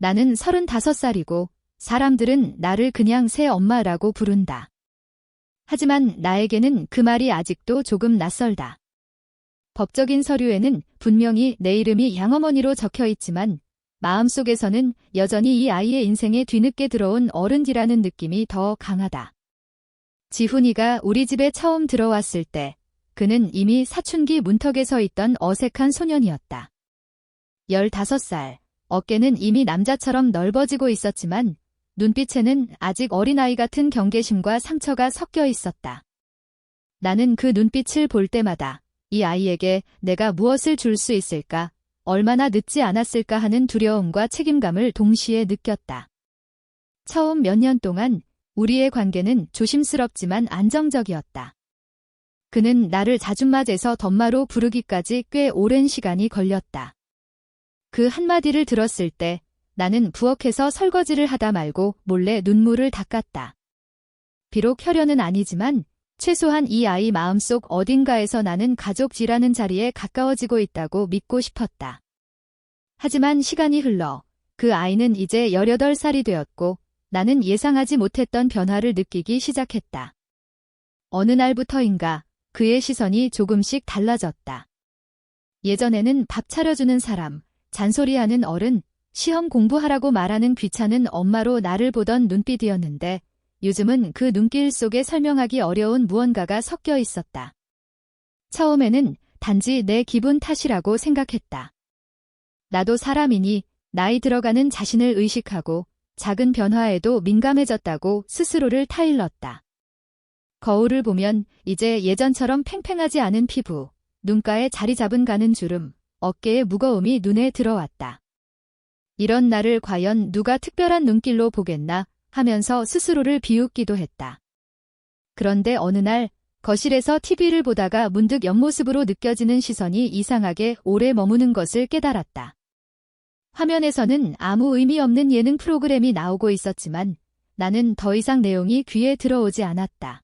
나는 35살이고 사람들은 나를 그냥 새 엄마라고 부른다. 하지만 나에게는 그 말이 아직도 조금 낯설다. 법적인 서류에는 분명히 내 이름이 양어머니로 적혀 있지만 마음속에서는 여전히 이 아이의 인생에 뒤늦게 들어온 어른이라는 느낌이 더 강하다. 지훈이가 우리 집에 처음 들어왔을 때 그는 이미 사춘기 문턱에 서 있던 어색한 소년이었다. 15살, 어깨는 이미 남자처럼 넓어지고 있었지만 눈빛에는 아직 어린아이 같은 경계심과 상처가 섞여 있었다. 나는 그 눈빛을 볼 때마다 이 아이에게 내가 무엇을 줄 수 있을까, 얼마나 늦지 않았을까 하는 두려움과 책임감을 동시에 느꼈다. 처음 몇 년 동안 우리의 관계는 조심스럽지만 안정적이었다. 그는 나를 자줌맞에서 덤마로 부르기까지 꽤 오랜 시간이 걸렸다. 그 한마디를 들었을 때 나는 부엌에서 설거지를 하다 말고 몰래 눈물을 닦았다. 비록 혈연은 아니지만 최소한 이 아이 마음속 어딘가에서 나는 가족이라는 자리에 가까워지고 있다고 믿고 싶었다. 하지만 시간이 흘러 그 아이는 이제 18살이 되었고 나는 예상하지 못했던 변화를 느끼기 시작했다. 어느 날부터인가 그의 시선이 조금씩 달라졌다. 예전에는 밥 차려주는 사람, 잔소리하는 어른, 시험 공부하라고 말하는 귀찮은 엄마로 나를 보던 눈빛이었는데 요즘은 그 눈길 속에 설명하기 어려운 무언가가 섞여 있었다. 처음에는 단지 내 기분 탓이라고 생각했다. 나도 사람이니 나이 들어가는 자신을 의식하고 작은 변화에도 민감해졌다고 스스로를 타일렀다. 거울을 보면 이제 예전처럼 팽팽하지 않은 피부, 눈가에 자리 잡은 가는 주름, 어깨의 무거움이 눈에 들어왔다. 이런 나를 과연 누가 특별한 눈길로 보겠나 하면서 스스로를 비웃기도 했다. 그런데 어느 날 거실에서 TV를 보다가 문득 옆모습으로 느껴지는 시선이 이상하게 오래 머무는 것을 깨달았다. 화면에서는 아무 의미 없는 예능 프로그램이 나오고 있었지만 나는 더 이상 내용이 귀에 들어오지 않았다.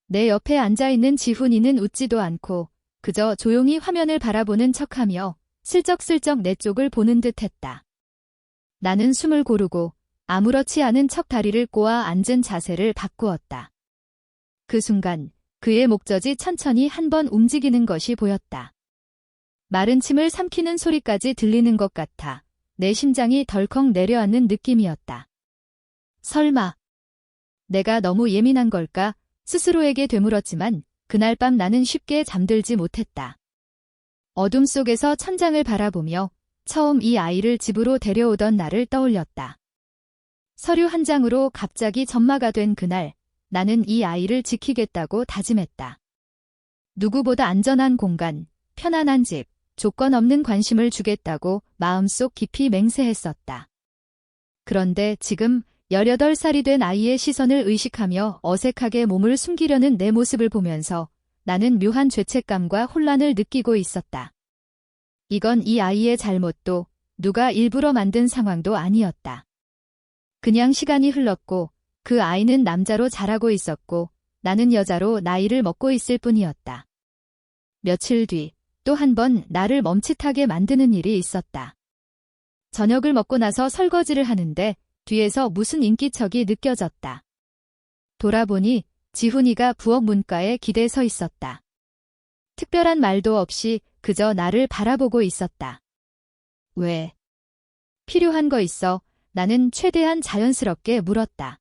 내 옆에 앉아있는 지훈이는 웃지도 않고 그저 조용히 화면을 바라보는 척하며 슬쩍슬쩍 내 쪽을 보는 듯했다. 나는 숨을 고르고 아무렇지 않은 척 다리를 꼬아 앉은 자세를 바꾸었다. 그 순간 그의 목젖이 천천히 한 번 움직이는 것이 보였다. 마른 침을 삼키는 소리까지 들리는 것 같아 내 심장이 덜컥 내려앉는 느낌이었다. 설마 내가 너무 예민한 걸까 스스로에게 되물었지만 그날 밤 나는 쉽게 잠들지 못했다. 어둠 속에서 천장을 바라보며 처음 이 아이를 집으로 데려오던 날을 떠올렸다. 서류 한 장으로 갑자기 전마가 된 그날 나는 이 아이를 지키겠다고 다짐했다. 누구보다 안전한 공간, 편안한 집, 조건 없는 관심을 주겠다고 마음속 깊이 맹세했었다. 그런데 지금 18살이 된 아이의 시선을 의식하며 어색하게 몸을 숨기려는 내 모습을 보면서 나는 묘한 죄책감과 혼란을 느끼고 있었다. 이건 이 아이의 잘못도 누가 일부러 만든 상황도 아니었다. 그냥 시간이 흘렀고 그 아이는 남자로 자라고 있었고 나는 여자로 나이를 먹고 있을 뿐이었다. 며칠 뒤 또 한 번 나를 멈칫하게 만드는 일이 있었다. 저녁을 먹고 나서 설거지를 하는데 뒤에서 무슨 인기척이 느껴졌다. 돌아보니 지훈이가 부엌 문가에 기대 서 있었다. 특별한 말도 없이 그저 나를 바라보고 있었다. 왜? 필요한 거 있어? 나는 최대한 자연스럽게 물었다.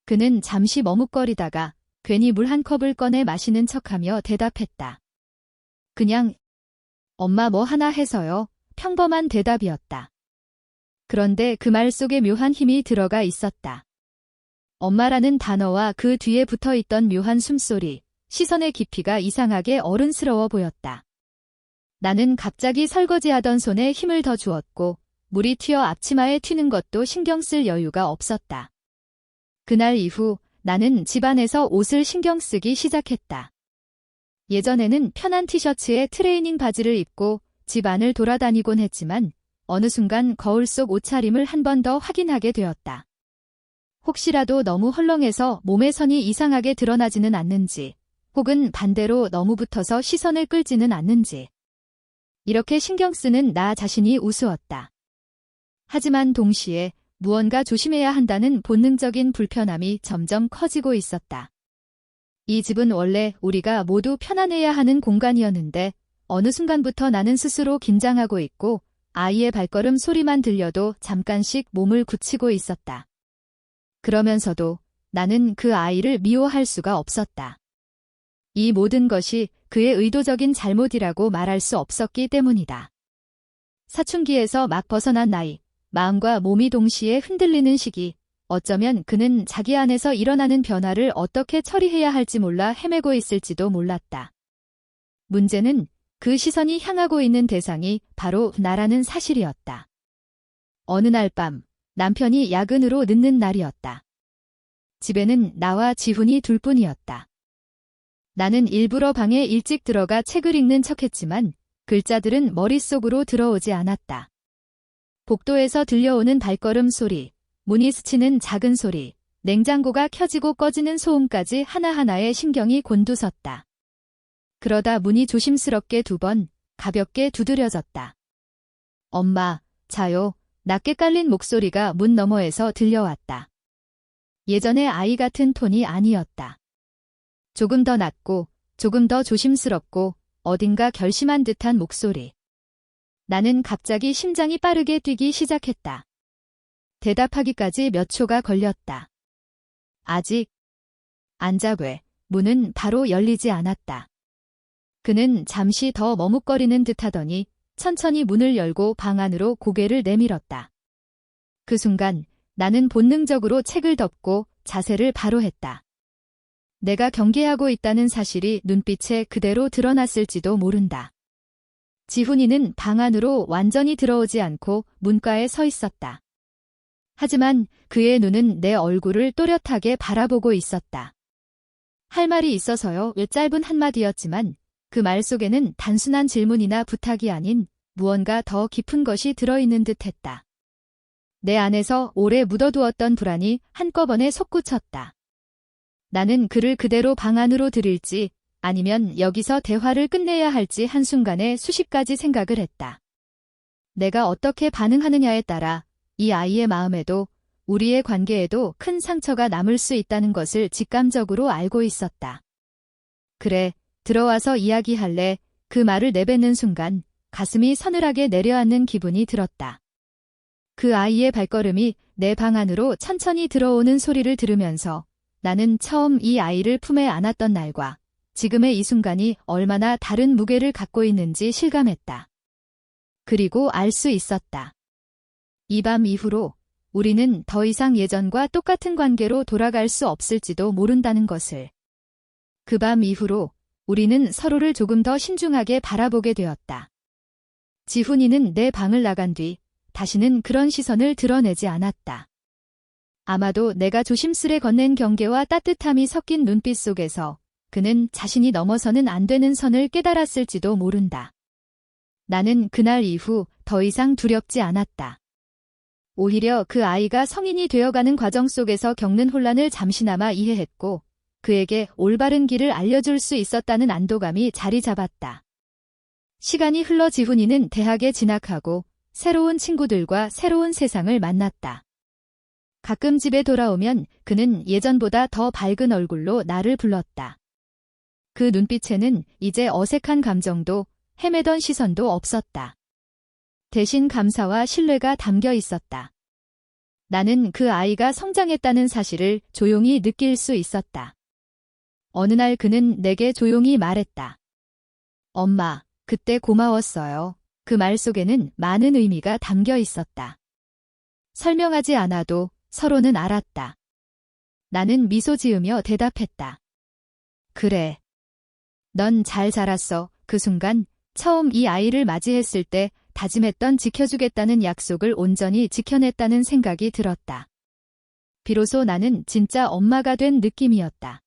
그는 잠시 머뭇거리다가 괜히 물 한 컵을 꺼내 마시는 척하며 대답했다. 그냥 엄마 뭐 하나 해서요. 평범한 대답이었다. 그런데 그 말 속에 묘한 힘이 들어가 있었다. 엄마라는 단어와 그 뒤에 붙어있던 묘한 숨소리, 시선의 깊이가 이상하게 어른스러워 보였다. 나는 갑자기 설거지하던 손에 힘을 더 주었고 물이 튀어 앞치마에 튀는 것도 신경 쓸 여유가 없었다. 그날 이후 나는 집안에서 옷을 신경 쓰기 시작했다. 예전에는 편한 티셔츠에 트레이닝 바지를 입고 집 안을 돌아다니곤 했지만 어느 순간 거울 속 옷차림을 한 번 더 확인하게 되었다. 혹시라도 너무 헐렁해서 몸의 선이 이상하게 드러나지는 않는지, 혹은 반대로 너무 붙어서 시선을 끌지는 않는지. 이렇게 신경 쓰는 나 자신이 우스웠다. 하지만 동시에 무언가 조심해야 한다는 본능적인 불편함이 점점 커지고 있었다. 이 집은 원래 우리가 모두 편안해야 하는 공간이었는데 어느 순간부터 나는 스스로 긴장하고 있고 아이의 발걸음 소리만 들려도 잠깐씩 몸을 굳히고 있었다. 그러면서도 나는 그 아이를 미워할 수가 없었다. 이 모든 것이 그의 의도적인 잘못이라고 말할 수 없었기 때문이다. 사춘기에서 막 벗어난 나이, 마음과 몸이 동시에 흔들리는 시기, 어쩌면 그는 자기 안에서 일어나는 변화를 어떻게 처리해야 할지 몰라 헤매고 있을지도 몰랐다. 문제는 그 시선이 향하고 있는 대상이 바로 나라는 사실이었다. 어느 날 밤, 남편이 야근으로 늦는 날이었다. 집에는 나와 지훈이 둘뿐이었다. 나는 일부러 방에 일찍 들어가 책을 읽는 척했지만 글자들은 머릿속으로 들어오지 않았다. 복도에서 들려오는 발걸음 소리, 문이 스치는 작은 소리, 냉장고가 켜지고 꺼지는 소음까지 하나하나에 신경이 곤두섰다. 그러다 문이 조심스럽게 2번, 가볍게 두드려졌다. 엄마, 자요. 낮게 깔린 목소리가 문 너머에서 들려왔다. 예전의 아이 같은 톤이 아니었다. 조금 더 낮고, 조금 더 조심스럽고, 어딘가 결심한 듯한 목소리. 나는 갑자기 심장이 빠르게 뛰기 시작했다. 대답하기까지 몇 초가 걸렸다. 아직 안 자괴. 문은 바로 열리지 않았다. 그는 잠시 더 머뭇거리는 듯하더니 천천히 문을 열고 방 안으로 고개를 내밀었다. 그 순간 나는 본능적으로 책을 덮고 자세를 바로 했다. 내가 경계하고 있다는 사실이 눈빛에 그대로 드러났을지도 모른다. 지훈이는 방 안으로 완전히 들어오지 않고 문가에 서 있었다. 하지만 그의 눈은 내 얼굴을 또렷하게 바라보고 있었다. 할 말이 있어서요. 짧은 한마디였지만 그 말 속에는 단순한 질문이나 부탁이 아닌 무언가 더 깊은 것이 들어있는 듯했다. 내 안에서 오래 묻어두었던 불안이 한꺼번에 솟구쳤다. 나는 그를 그대로 방 안으로 들일지 아니면 여기서 대화를 끝내야 할지 한순간에 수십 가지 생각을 했다. 내가 어떻게 반응하느냐에 따라 이 아이의 마음에도 우리의 관계에도 큰 상처가 남을 수 있다는 것을 직감적으로 알고 있었다. 그래, 들어와서 이야기할래. 그 말을 내뱉는 순간 가슴이 서늘하게 내려앉는 기분이 들었다. 그 아이의 발걸음이 내 방 안으로 천천히 들어오는 소리를 들으면서 나는 처음 이 아이를 품에 안았던 날과 지금의 이 순간이 얼마나 다른 무게를 갖고 있는지 실감했다. 그리고 알 수 있었다. 이 밤 이후로 우리는 더 이상 예전과 똑같은 관계로 돌아갈 수 없을지도 모른다는 것을. 그 밤 이후로 우리는 서로를 조금 더 신중하게 바라보게 되었다. 지훈이는 내 방을 나간 뒤 다시는 그런 시선을 드러내지 않았다. 아마도 내가 조심스레 건넨 경계와 따뜻함이 섞인 눈빛 속에서 그는 자신이 넘어서는 안 되는 선을 깨달았을지도 모른다. 나는 그날 이후 더 이상 두렵지 않았다. 오히려 그 아이가 성인이 되어가는 과정 속에서 겪는 혼란을 잠시나마 이해했고 그에게 올바른 길을 알려줄 수 있었다는 안도감이 자리 잡았다. 시간이 흘러 지훈이는 대학에 진학하고 새로운 친구들과 새로운 세상을 만났다. 가끔 집에 돌아오면 그는 예전보다 더 밝은 얼굴로 나를 불렀다. 그 눈빛에는 이제 어색한 감정도 헤매던 시선도 없었다. 대신 감사와 신뢰가 담겨 있었다. 나는 그 아이가 성장했다는 사실을 조용히 느낄 수 있었다. 어느 날 그는 내게 조용히 말했다. 엄마, 그때 고마웠어요. 그 말 속에는 많은 의미가 담겨 있었다. 설명하지 않아도 서로는 알았다. 나는 미소 지으며 대답했다. 그래. 넌 잘 자랐어. 그 순간 처음 이 아이를 맞이했을 때 다짐했던 지켜주겠다는 약속을 온전히 지켜냈다는 생각이 들었다. 비로소 나는 진짜 엄마가 된 느낌이었다.